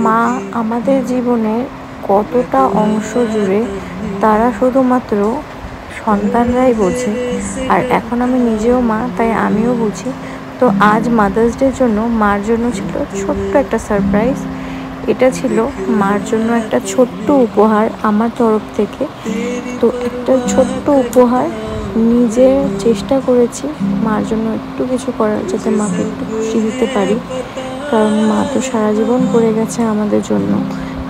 মা আমাদের জীবনের কতটা অংশ জুড়ে তারা শুধুমাত্র সন্তানরাই বোঝে। আর এখন আমি নিজেও মা, তাই আমিও বুঝি। তো আজ মাদার্স ডের জন্য মার জন্য ছিল ছোট্ট একটা সারপ্রাইজ। এটা ছিল মার জন্য একটা ছোট্ট উপহার আমার তরফ থেকে। তো একটা ছোট্ট উপহার, নিজে চেষ্টা করেছি মার জন্য একটু কিছু করার, যাতে মাকে একটু খুশি দিতে পারি। কারণ মা তো সারা জীবন করে গেছে আমাদের জন্য,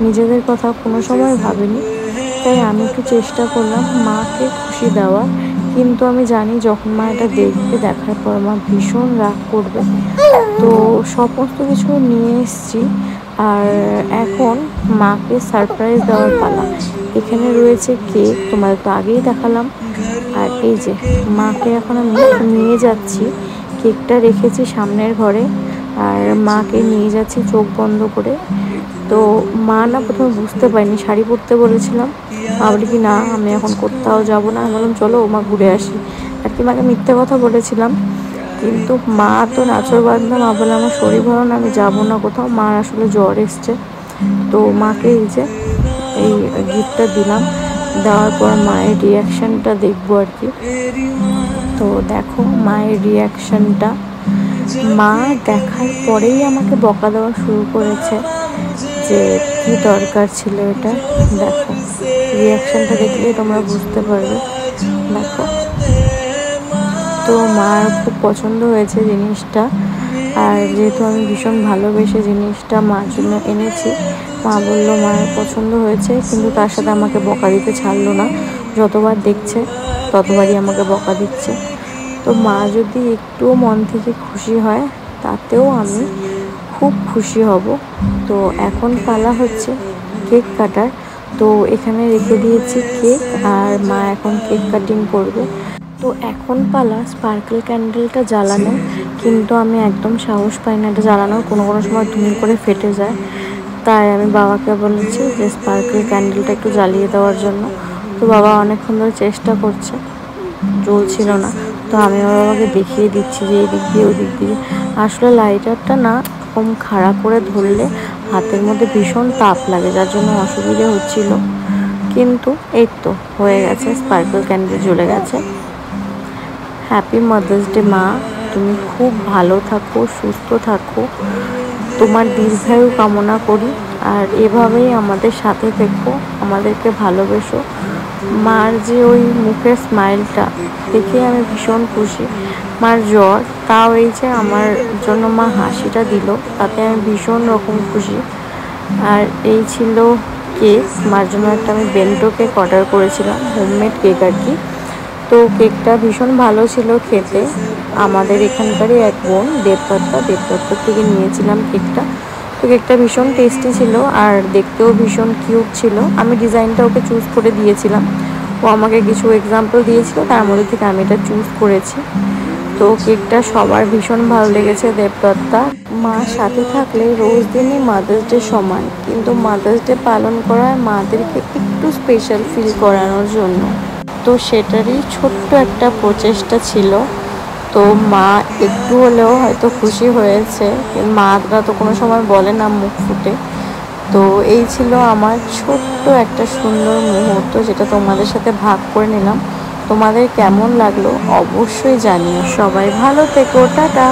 নিজেদের কথা কোনো সময় ভাবেনি। তাই আমি একটু চেষ্টা করলাম মাকে খুশি দেওয়ার। কিন্তু আমি জানি যখন মা এটা দেখবে, দেখার পর মা ভীষণ রাগ করবে। তো সমস্ত কিছু নিয়ে এসেছি, আর এখন মাকে সারপ্রাইজ দেওয়ার পালা। এখানে রয়েছে কেক, তোমাদের তো আগেই দেখালাম। আর এই যে মাকে এখন আমি নিয়ে যাচ্ছি, কেকটা রেখেছি সামনের ঘরে, আর মাকে নিয়ে যাচ্ছি চোখ বন্ধ করে। তো মা না প্রথমে বুঝতে পারিনি, শাড়ি পরতে বলেছিলাম, মা বলি কি না আমি এখন কোথাও যাবো না। আমি বললাম চলো মা ঘুরে আসি, আর কি মাকে মিথ্যে কথা বলেছিলাম। কিন্তু মা তো নাচর বাঁধলাম, মা বলে আমার শরীর ভালো না, আমি যাবো না কোথাও। মার আসলে জ্বর এসছে। তো মাকে এই যে এই গিফটটা দিলাম, দেওয়ার পর মায়ের রিয়াকশানটা দেখবো আর কি। তো দেখো মায়ের রিয়াকশানটা, মা দেখার পরেই আমাকে বকা দেওয়া শুরু করেছে যে কি দরকার ছিল এটা। দেখো রিয়াকশানটা দেখলেই তোমরা বুঝতে পারবে। দেখো, তো মার খুব পছন্দ হয়েছে জিনিসটা। আর যেহেতু আমি ভীষণ ভালোবেসে জিনিসটা মার জন্য এনেছি, মা বললো মায়ের পছন্দ হয়েছে, কিন্তু তার সাথে আমাকে বকা দিতে ছাড়লো না। যতবার দেখছে ততবারই আমাকে বকা দিচ্ছে। তো মা যদি একটুও মন থেকে খুশি হয়, তাতেও আমি খুব খুশি হব। তো এখন পালা হচ্ছে কেক কাটার। তো এখানে রেখে দিয়েছি কেক, আর মা এখন কেক কাটিং করবে। তো এখন পালা স্পার্কেল ক্যান্ডেলটা জ্বালানো, কিন্তু আমি একদম সাহস পাই না এটা জ্বালানোর, কোনো সময় ধুম করে ফেটে যায়। তাই আমি বাবাকে বলেছি যে স্পার্কেল ক্যান্ডেলটা একটু জ্বালিয়ে দেওয়ার জন্য। তো বাবা অনেকক্ষণ ধরে চেষ্টা করছে, জ্বলছিল না। তো আমি আমার বাবাকে দেখিয়ে দিচ্ছি যে এই দিক দিয়ে ওই দিক দিয়ে। আসলে লাইটারটা না এরকম খাড়া করে ধরলে হাতের মধ্যে ভীষণ তাপ লাগে, যার জন্য অসুবিধে হচ্ছিল। কিন্তু এই তো হয়ে গেছে, স্পার্কেল ক্যান্ডেল জ্বলে গেছে। হ্যাপি মাদার্স ডে মা, তুমি খুব ভালো থাকো, সুস্থ থাকো, তোমার দীর্ঘায়ু কামনা করি। আর এভাবেই আমাদের সাথে থেকো, আমাদেরকে ভালোবেসো। মার যে ওই মুখের স্মাইলটা দেখে আমি ভীষণ খুশি। মার জ্বর, তাও এই যে আমার জন্য মা হাসিটা দিল, তাতে আমি ভীষণ রকম খুশি। আর এই ছিল কেক, মার জন্য একটা আমি বেন্টো কেক অর্ডার করেছিলাম, হোমমেড কেক আর কি। তো কেকটা ভীষণ ভালো ছিল খেতে। আমাদের এখানকারই এক বোন দেবদত্তার থেকে নিয়েছিলাম কেকটা। তো কেকটা ভীষণ টেস্টি ছিল, আর দেখতেও ভীষণ কিউট ছিল। আমি ডিজাইনটা ওকে চুজ করে দিয়েছিলাম, ও আমাকে কিছু এক্সাম্পল দিয়েছিল, তার মধ্যে থেকে আমি এটা চুজ করেছি। তো কেকটা সবার ভীষণ ভালো লেগেছে দেবদত্তা। মা সাথে থাকলে রোজ দিনই মাদার্স ডে সমান, কিন্তু মাদার্স ডে পালন করা হয় মাদেরকে একটু স্পেশাল ফিল করানোর জন্য। তো সেটারই ছোট্ট একটা প্রচেষ্টা ছিল। তো মা একটু হলেও হয়তো খুশি হয়েছে, মারা তো কোনো সময় বলে না মুখ ফুটে। তো এই ছিল আমার ছোট্ট একটা সুন্দর মুহূর্ত, যেটা তোমাদের সাথে ভাগ করে নিলাম। তোমাদের কেমন লাগলো অবশ্যই জানিও। সবাই ভালো থেকো, টাটা।